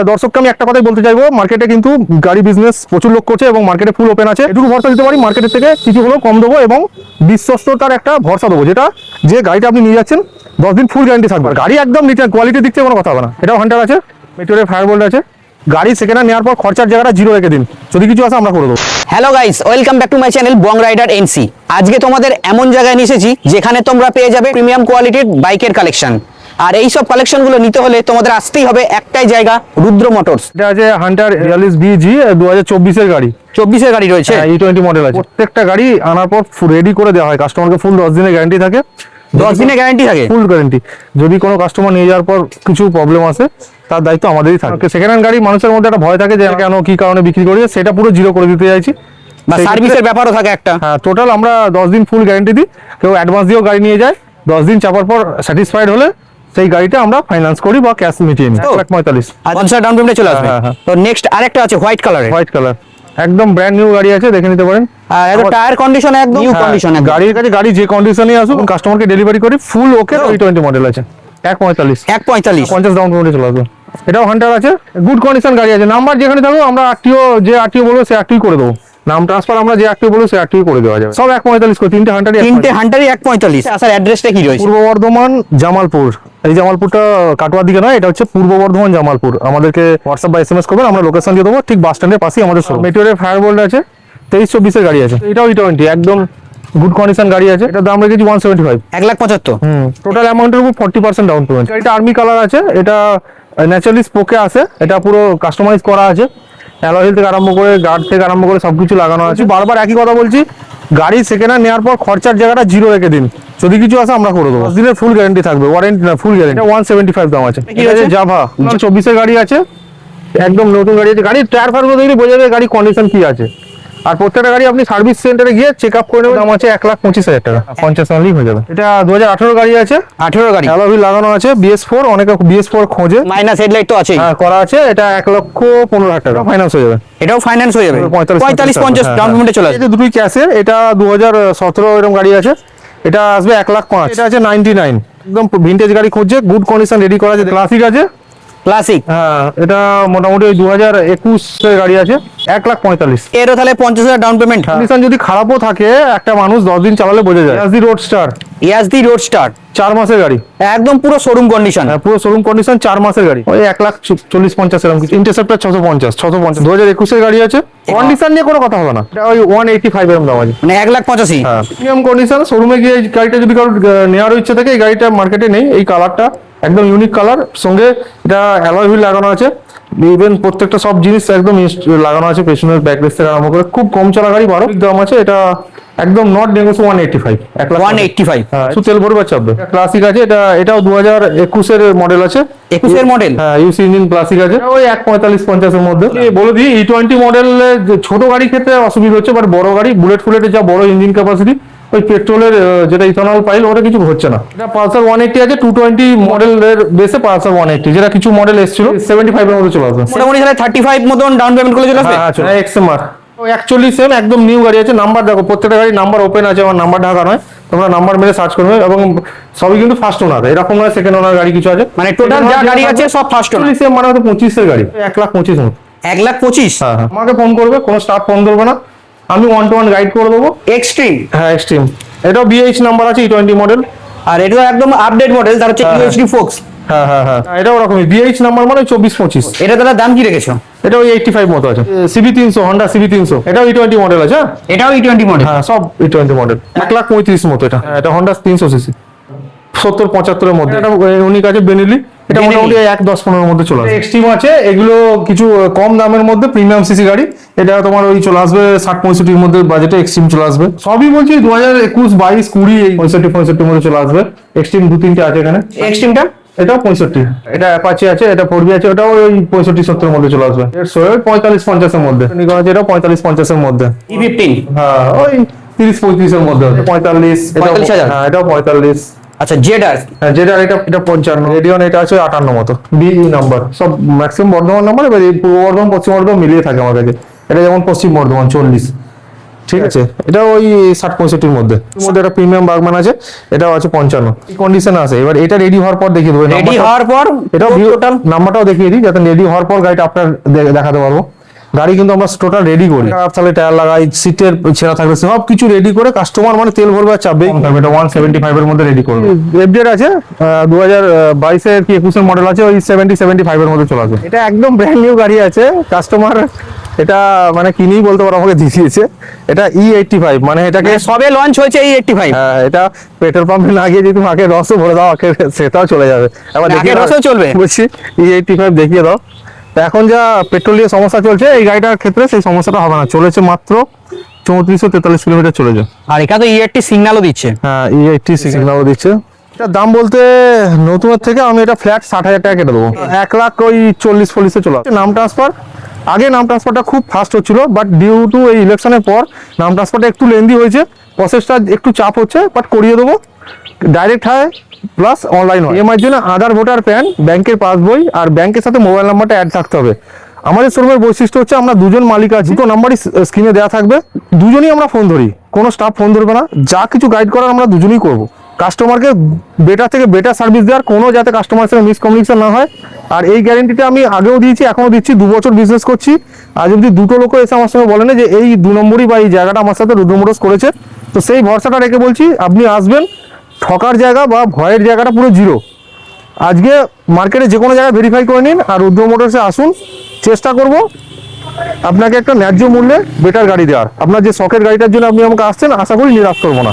দর্শককে আমি একটা কথাই বলতে চাইবো, মার্কেটে কিন্তু গাড়ি বিজনেস প্রচুর লোক করছে এবং মার্কেটে ফুল ওপেন আছে। এটুকু ভরসা দিতে পারি মার্কেটের থেকে কিছু হলেও কম দেবো এবং বিশ্বস্ততার একটা ভরসা দেবো, যেটা যে গাড়িটা আপনি নিয়ে যাচ্ছেন 10 দিন ফুল গ্যারান্টি থাকবে। গাড়ি একদম রিটার্ন কোয়ালিটির দিক থেকে কোনো কথা হবে না। এটাও হান্টার আছে, মেটিওরের ফায়ারবোল্ট আছে। গাড়ি সেকেন্ড হ্যান্ড নেওয়ার পর খরচার জায়গাটা জিরো রেখে দিন, যদি কিছু আসে আমরা করে দেবো। Hello guys, welcome back to my channel Bong rider NC. আজকে তোমাদের এমন জায়গায় নিয়ে এসেছি যেখানে তোমরা পেয়ে যাবে প্রিমিয়াম কোয়ালিটির বাইকের কালেকশন। আর এই সব কালেকশনগুলো নিতে হলে তোমাদের আসতেই হবে একটাই জায়গা, রুদ্র মোটরস। এটা আছে হান্টার 42 বিজি 2024 গাড়ি। 24 গাড়ি রয়েছে, E20 মডেল আছে। প্রত্যেকটা গাড়ি আনার পর রেডি করে দেওয়া হয় কাস্টমারকে, ফুল 10 দিনের গ্যারান্টি থাকে। 10 দিনের গ্যারান্টি থাকে, ফুল গ্যারান্টি। যদি কোনো কাস্টমার নিয়ে যাওয়ার পর কিছু প্রবলেম আসে তার দায়িত্ব আমাদেরই থাকে। সেকেন্ড হ্যান্ড গাড়ি মানুষের মধ্যে একটা ভয় থাকে যে কেন কি কারণে বিক্রি করেছে, সেটা পুরো জিরো করে দিতে চাইছি। বা সার্ভিসের ব্যাপারও থাকে একটা। হ্যাঁ, টোটাল আমরা 10 দিন ফুল গ্যারান্টি দিই। কেউ অ্যাডভান্স দিয়েও গাড়ি নিয়ে যায়, 10 দিন চাপার পর স্যাটিসফাইড হলে সেই গাড়িটা আমরা ফাইন্যান্স করি বা ক্যাশ মিটিয়ে নিই। 1,45,000 50 ডাউন পেমেন্টে চলে আসবে। হ্যাঁ। তো নেক্সট আরেকটা আছে হোয়াইট কালারের। হোয়াইট কালার, একদম ব্র্যান্ড নিউ গাড়ি আছে, দেখে নিতে পারেন। আর একদম টায়ার কন্ডিশন একদম নিউ কন্ডিশন। গাড়ির কাছে গাড়ি যে কন্ডিশনে আসুক কাস্টমারকে ডেলিভারি করি, ফুল ওকে। E20 মডেল আছে, 1,45,000 145 ডাউন পেমেন্টে চলে আসবে। এটাও হান্টার আছে, গুড কন্ডিশন গাড়ি আছে। নাম্বার যেখানে থাকো আমরা আরটিও, যে আরটিও বলবো সে আরটিও করে দেবো। নাম ট্রান্সফার আমরা যে আরটিও বলবো সে আরটিও করে দেওয়া যাবে। সব 1,45,000 করে, তিনটে হান্টারই 145। আসার অ্যাড্রেসটা কি রয়েছে? পূর্ব বর্ধমান জামালপুর। এই জামালপুরটা কাটোয়ার দিকে নয়, এটা হচ্ছে পূর্ব বর্ধমান জামালপুর। আমাদেরকে হোয়াটসঅ্যাপ বা SMS করবেন, আমরা লোকেশন দিয়ে দেবো। ঠিক বাস স্ট্যান্ডের পাশেই আমাদের শোরুম। মেটিওরের ফায়ারবোল্ট আছে, 23-24 গাড়ি আছে। এটাও E20 একদম গুড কন্ডিশন গাড়ি আছে। এটা দাম রেখেছি 175। 1,75,000। টোটাল অ্যামাউন্টের উপর 40% ডাউন পেমেন্ট। এটা আর্মি কালার আছে, এটা ন্যাচারালি স্পোকে আছে। এটা পুরো কাস্টমাইজ করা আছে, অ্যালয় হুইল থেকে আরম্ভ করে গার্ড থেকে আরম্ভ করে সবকিছু লাগানো আছে। বারবার একই কথা বলছি, গাড়ি সেকেন্ড হ্যান্ড নেওয়ার পর খরচার জায়গাটা জিরো রেখে দিন, যদি কিছু আসে আমরা করে দেবো। 10 দিনের ফুল গ্যারান্টি থাকবে, ওয়ারেন্টি না ফুল গ্যারান্টি। 175 দাম আছে। কি আছে? জাভা 24 গাড়ি আছে, একদম নতুন গাড়ি আছে। গাড়ির টায়ার ফায়ার দেখলে বোঝা যাবে গাড়ি কন্ডিশন কি আছে। আর প্রত্যেকটা গাড়ি আপনি সার্ভিস সেন্টারে গিয়ে চেক আপ করে নেবেন। দাম আছে 1,25,000 টাকা, 50 মাইলেই হয়ে যাবে। এটা 2018 গাড়ি আছে, 18 গাড়ি। অ্যালয় হুইল লাগানো আছে, BS4। অনেকে BS4 খোঁজে, মাইনাস হেডলাইট তো আছেই। হ্যাঁ করা আছে। এটা 1,15,000 টাকা ফাইন্যান্স হয়ে যাবে। এটাও ফাইন্যান্স হয়ে যাবে, 45-50 ডাউন পেমেন্টে চলে আসবে। এটা দুটোই ক্যাশের। এটা 2017 এরকম গাড়ি আছে, এটা আসবে 1,05,000। এটা আছে 99, একদম ভিন্টেজ গাড়ি খুঁজছে, গুড কন্ডিশন রেডি করা আছে। ক্লাসিক আছে, ক্লাসিক। হ্যাঁ এটা মোটামুটি ওই 2021 এর গাড়ি আছে, 1,45,000। এরও তাহলে 50,000 ডাউন পেমেন্ট। কন্ডিশন যদি খারাপও থাকে, একটা মানুষ 10 দিন চালালে বোঝা যায়। Yezdi road star, Yezdi road star 4 মাসের গাড়ি, একদম পুরো শোরুম কন্ডিশন। হ্যাঁ পুরো শোরুম কন্ডিশন, 4 মাসের গাড়ি, ওই 1,40,50 এরকম কিছু। ইন্টারসেপ্টার 650 2021 এর গাড়ি আছে। কন্ডিশন নিয়ে কোনো কথা হবে না, এটা ওই 185 এরকম দাম আছে, মানে 1,85,000। হ্যাঁ প্রিমিয়াম কন্ডিশন। শোরুমে গিয়ে এই গাড়িটা যদি কারোর নেওয়ার ইচ্ছে থাকে, এই গাড়িটা মার্কেটে নেই। এই কালারটা একদম ইউনিক কালার, সঙ্গে এটা অ্যালয় হুইল লাগানো আছে। ইভেন প্রত্যেকটা সব জিনিস একদম লাগানো আছে, পেছনের ব্যাকলেস থেকে আরম্ভ করে। খুব কম চলা গাড়ি, 12 দাম আছে। এটা একদম নট নেগোসিয়েবল, 185। 185। হ্যাঁ শুধু তেল ভরবে চাপবে। ক্লাসিক আছে, এটাও 2021 এর মডেল আছে। 21 এর মডেল, হ্যাঁ ইউসি ইঞ্জিন ক্লাসিক আছে, ওই 1,45,50 এর মধ্যে। বলে দিই E20 মডেল ছোট গাড়ির ক্ষেত্রে অসুবিধা হচ্ছে, বাট বড় গাড়ি বুলেট ফুলেটের যা বড় ইঞ্জিন ক্যাপাসিটি, ওই পেট্রোলের যেটা ইথানল পাইল ওটা কিছু হচ্ছে না। এটা পালসার 180 আছে, 220 মডেলের বেসে পালসার 180, যেটা কিছু মডেল এসেছিল 75 এর মধ্যে চলে আসবে। মোটামুটি তাহলে 35 মতন ডাউন পেমেন্ট করে চলে আসবে। হ্যাঁ XMR 41M, একদম নিউ গাড়ি আছে। নাম্বার দেখো, প্রত্যেকটা গাড়ি নাম্বার ওপেন আছে, আমার নাম্বার ঢাকা নয়। তোমরা নাম্বার মেরে সার্চ করবে, এবং সবই কিন্তু ফার্স্ট ওনার, এরকম নয় সেকেন্ড ওনার গাড়ি কিছু আছে। মানে টোটাল যা গাড়ি আছে সব ফার্স্ট ওনার। 41M মানে হয়তো 25 এর গাড়ি, 1,25,000 মতো। 1,25,000। হ্যাঁ আমাকে ফোন করবে, কোনো স্টাফ ফোন করবে না, আমি 1-to-1 গাইড করে দেবো। এক্সট্রিম, হ্যাঁ এক্সট্রিম। এটাও BH নাম্বার আছে, E20 মডেল। আর এটা একদম আপডেট মডেল, তার হচ্ছে UHD ফোক্স। হ্যাঁ এটাও ওরকমই BH নাম্বার, মানে 24-25। এটা তাহলে দাম কি রেখেছো? এটা ওই 85 মতো আছে। CB300, হন্ডা CB300, এটাও E20 মডেল আছে। এটাও E20 মডেল। হ্যাঁ সব E20 মডেল, 1,35,000 মতো। এটা হন্ডা 300 সিসি, 70-75 এর মধ্যে। এটা ইউনিক আছে বেনেলি, এটা মোটামুটি 1,10-15 এর মধ্যে চলে আসবে। এক্সট্রিম আছে, এগুলো কিছু কম দামের মধ্যে প্রিমিয়াম সিসি গাড়ি। এটা তোমার ওই চলে আসবে 60-65 এর মধ্যে বাজেটে এক্সট্রিম চলে আসবে। সবই বলছি 2021, 22, 20 এই 65-65 এর মধ্যে চলে আসবে। এক্সট্রিম 2-3টে আছে এখানে। এক্সট্রিমটা এটাও 65। এটা অ্যাপাচি আছে, এটা 4B আছে, ওটাও ওই 65-70 এর মধ্যে চলে আসবে। 45-50 এর মধ্যে। নিকন আছে, এটাও 45-50 এর মধ্যে। E15, হ্যাঁ ওই 30-35 এর মধ্যে। 45, 45,000। হ্যাঁ এটাও 45। আচ্ছা জেডার, হ্যাঁ যেটা এটা 55, রেডিয়ন এটা আছে 58 মতো। BE নাম্বার, সব ম্যাক্সিমাম বর্ধমান নাম্বার। এবার পূর্ব বর্ধমান পশ্চিম বর্ধমান মিলিয়ে থাকে আমার কাছে। এটা যেমন পশ্চিম বর্ধমান 40। ঠিক আছে, এটা ওই 60-65 মধ্যে একটা প্রিমিয়াম বাগমান আছে, এটাও আছে 55 কন্ডিশন আছে। এবার এটা রেডি হওয়ার পর দেখিয়ে দেবো, রেডি হওয়ার পর এটাও টোটাল নাম্বারটাও দেখিয়ে দিই, যাতে রেডি হওয়ার পর গাড়িটা আপনার দেখাতে পারবো। গাড়ি কিন্তু আমরা টোটাল রেডি করি, তাহলে টায়ার লাগাই, সিটের ছেঁড়া থাকবে, সব কিছু রেডি করে কাস্টমার মানে তেল ভরবে আর চাপবে। এটা 175 এর মধ্যে রেডি করবে। এফজেড আছে 2022 এর কি 21 এর মডেল আছে, ওই 70-75 এর মধ্যে চলে আসবে। এটা একদম ব্র্যান্ড নিউ গাড়ি আছে, কাস্টমার এটা মানে কিনেই বলতে পারো আমাকে দিয়েছে। এটা E85, মানে এটাকে সবে লঞ্চ হয়েছে এই 85। হ্যাঁ, এটা পেট্রোল পাম্পে না গিয়ে যদি তুমি আগে রসও ভরে দাও, সেটাও চলে যাবে। এবার আগে রসও চলবে? বলছি E85 দেখিয়ে দাও। তো এখন যা পেট্রোল নিয়ে সমস্যা চলছে, এই গাড়িটার ক্ষেত্রে সেই সমস্যাটা হবে না। চলেছে মাত্র 3443 কিলোমিটার চলে যায়। আর এটা তো E80 সিগন্যালও দিচ্ছে। হ্যাঁ, E80 সিগন্যালও দিচ্ছে। এটার দাম বলতে নতুনের থেকে আমি এটা ফ্ল্যাট 60,000 টাকা কেটে দেবো। 1,40,000 চলে আসে। নাম ট্রান্সফার, আগে নাম ট্রান্সফারটা খুব ফাস্ট হচ্ছিল, বাট ডিউ টু এই ইলেকশনের পর নাম ট্রান্সফারটা একটু লেন্দি হয়েছে, প্রসেসটা একটু চাপ হচ্ছে, বাট করিয়ে দেবো। ডাইরেক্ট হয় প্লাস অনলাইন হয়। EMI এর জন্য আধার, ভোটার, প্যান, ব্যাংকের পাসবই আর ব্যাংকের সাথে মোবাইল নাম্বারটা অ্যাড থাকতে হবে। আমাদের শোরুমের বৈশিষ্ট্য হচ্ছে আমরা দুজন মালিক আছি, দুটো নাম্বারই স্ক্রিনে দেওয়া থাকবে, দুজনই আমরা ফোন ধরি, কোনো স্টাফ ফোন ধরবে না। যা কিছু গাইড করার আমরা দুজনেই করবো। কাস্টমারকে বেটার থেকে বেটার সার্ভিস দেওয়ার, কোনো যাতে কাস্টমারের সঙ্গে মিসকমিউনিকেশন না হয়। আর এই গ্যারেন্টিটা আমি আগেও দিয়েছি, এখনও দিচ্ছি। 2 বছর বিজনেস করছি, আজ অব্দি দুটো লোক এসে আমার সঙ্গে বলে না যে এই 2 নম্বরই বা এই জায়গাটা আমার সাথে রুদ্র মোটরস করেছে। তো সেই ভরসাটা রেখে বলছি, আপনি আসবেন, ঠকার জায়গা বা ভয়ের জায়গাটা পুরো জিরো। আজকে মার্কেটে যে কোনো জায়গায় ভেরিফাই করে নিন, আর রুদ্র মোটরসে আসুন। চেষ্টা করব আপনাকে একটা ন্যায্য মূল্যে বেটার গাড়ি দেওয়ার। আপনার যে শখের গাড়িটার জন্য আপনি আমাকে আসছেন, আশা করি নিরাশ করবো না।